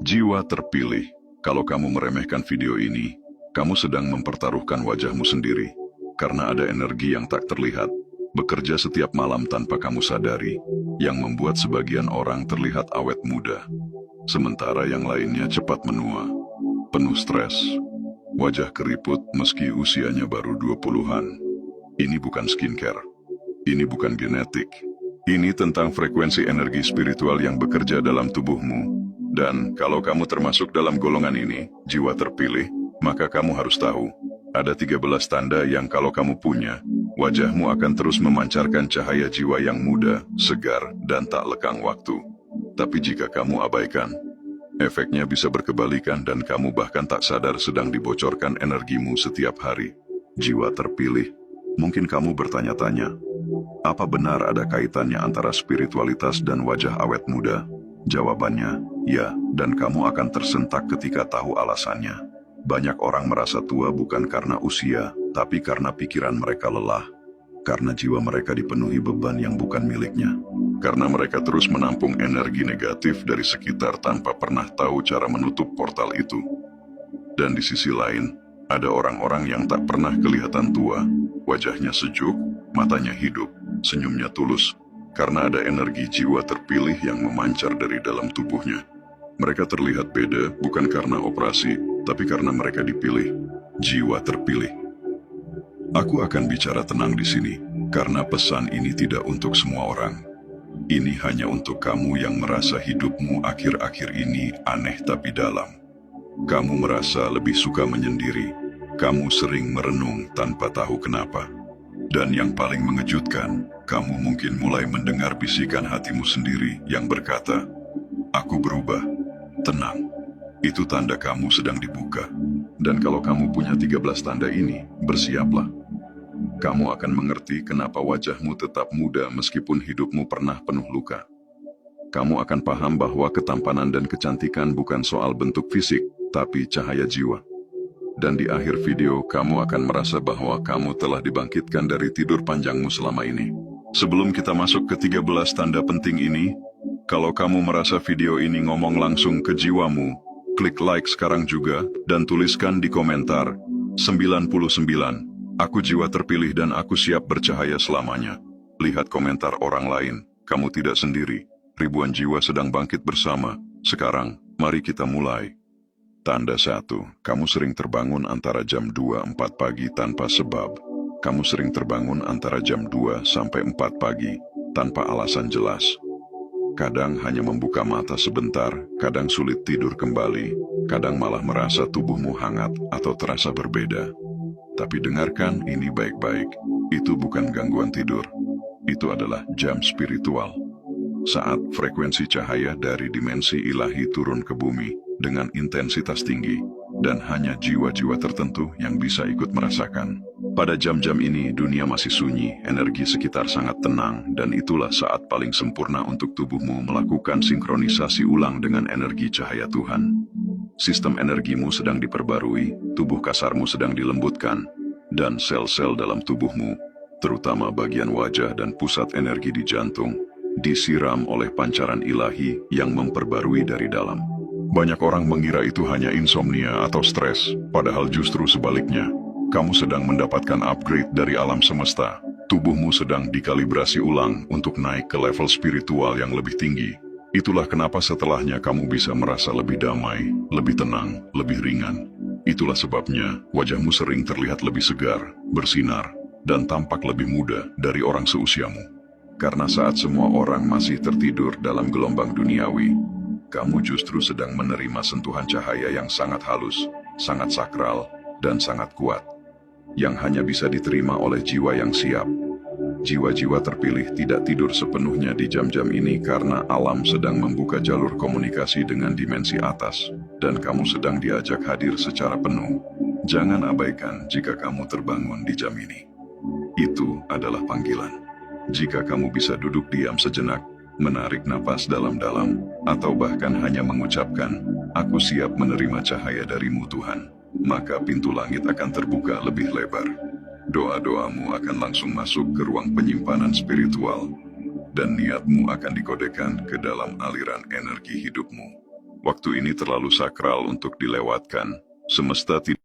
Jiwa terpilih. Kalau kamu meremehkan video ini, kamu sedang mempertaruhkan wajahmu sendiri. Karena ada energi yang tak terlihat, bekerja setiap malam tanpa kamu sadari, yang membuat sebagian orang terlihat awet muda. Sementara yang lainnya cepat menua, penuh stres, wajah keriput meski usianya baru 20-an. Ini bukan skincare, ini bukan genetik. Ini tentang frekuensi energi spiritual yang bekerja dalam tubuhmu. Dan kalau kamu termasuk dalam golongan ini, jiwa terpilih, maka kamu harus tahu, ada 13 tanda yang kalau kamu punya, wajahmu akan terus memancarkan cahaya jiwa yang muda, segar, dan tak lekang waktu. Tapi jika kamu abaikan, efeknya bisa berkebalikan dan kamu bahkan tak sadar sedang dibocorkan energimu setiap hari. Jiwa terpilih, mungkin kamu bertanya-tanya, apa benar ada kaitannya antara spiritualitas dan wajah awet muda? Jawabannya, ya, dan kamu akan tersentak ketika tahu alasannya. Banyak orang merasa tua bukan karena usia, tapi karena pikiran mereka lelah. Karena jiwa mereka dipenuhi beban yang bukan miliknya. Karena mereka terus menampung energi negatif dari sekitar tanpa pernah tahu cara menutup portal itu. Dan di sisi lain, ada orang-orang yang tak pernah kelihatan tua. Wajahnya sejuk, matanya hidup, senyumnya tulus. Karena ada energi jiwa terpilih yang memancar dari dalam tubuhnya. Mereka terlihat beda bukan karena operasi, tapi karena mereka dipilih. Jiwa terpilih. Aku akan bicara tenang di sini, karena pesan ini tidak untuk semua orang. Ini hanya untuk kamu yang merasa hidupmu akhir-akhir ini aneh tapi dalam. Kamu merasa lebih suka menyendiri. Kamu sering merenung tanpa tahu kenapa. Dan yang paling mengejutkan, kamu mungkin mulai mendengar bisikan hatimu sendiri yang berkata, "Aku berubah." Tenang, itu tanda kamu sedang dibuka. Dan kalau kamu punya 13 tanda ini, bersiaplah. Kamu akan mengerti kenapa wajahmu tetap muda meskipun hidupmu pernah penuh luka. Kamu akan paham bahwa ketampanan dan kecantikan bukan soal bentuk fisik, tapi cahaya jiwa. Dan di akhir video, kamu akan merasa bahwa kamu telah dibangkitkan dari tidur panjangmu selama ini. Sebelum kita masuk ke 13 tanda penting ini, kalau kamu merasa video ini ngomong langsung ke jiwamu, klik like sekarang juga, dan tuliskan di komentar, 99, aku jiwa terpilih dan aku siap bercahaya selamanya. Lihat komentar orang lain, kamu tidak sendiri, ribuan jiwa sedang bangkit bersama. Sekarang, mari kita mulai. Tanda 1, kamu sering terbangun antara jam 2-4 pagi tanpa sebab. Kamu sering terbangun antara jam 2 sampai 4 pagi, tanpa alasan jelas. Kadang hanya membuka mata sebentar, kadang sulit tidur kembali, kadang malah merasa tubuhmu hangat atau terasa berbeda. Tapi dengarkan ini baik-baik, itu bukan gangguan tidur. Itu adalah jam spiritual. Saat frekuensi cahaya dari dimensi ilahi turun ke bumi, dengan intensitas tinggi, dan hanya jiwa-jiwa tertentu yang bisa ikut merasakan. Pada jam-jam ini, dunia masih sunyi, energi sekitar sangat tenang, dan itulah saat paling sempurna untuk tubuhmu melakukan sinkronisasi ulang dengan energi cahaya Tuhan. Sistem energimu sedang diperbarui, tubuh kasarmu sedang dilembutkan, dan sel-sel dalam tubuhmu, terutama bagian wajah dan pusat energi di jantung, disiram oleh pancaran ilahi yang memperbarui dari dalam. Banyak orang mengira itu hanya insomnia atau stres, padahal justru sebaliknya. Kamu sedang mendapatkan upgrade dari alam semesta. Tubuhmu sedang dikalibrasi ulang untuk naik ke level spiritual yang lebih tinggi. Itulah kenapa setelahnya kamu bisa merasa lebih damai, lebih tenang, lebih ringan. Itulah sebabnya wajahmu sering terlihat lebih segar, bersinar, dan tampak lebih muda dari orang seusiamu. Karena saat semua orang masih tertidur dalam gelombang duniawi, kamu justru sedang menerima sentuhan cahaya yang sangat halus, sangat sakral, dan sangat kuat, yang hanya bisa diterima oleh jiwa yang siap. Jiwa-jiwa terpilih tidak tidur sepenuhnya di jam-jam ini karena alam sedang membuka jalur komunikasi dengan dimensi atas, dan kamu sedang diajak hadir secara penuh. Jangan abaikan jika kamu terbangun di jam ini. Itu adalah panggilan. Jika kamu bisa duduk diam sejenak, menarik napas dalam-dalam, atau bahkan hanya mengucapkan, "Aku siap menerima cahaya dari-Mu Tuhan," maka pintu langit akan terbuka lebih lebar. Doa-doamu akan langsung masuk ke ruang penyimpanan spiritual, dan niatmu akan dikodekan ke dalam aliran energi hidupmu. Waktu ini terlalu sakral untuk dilewatkan. Semesta tidak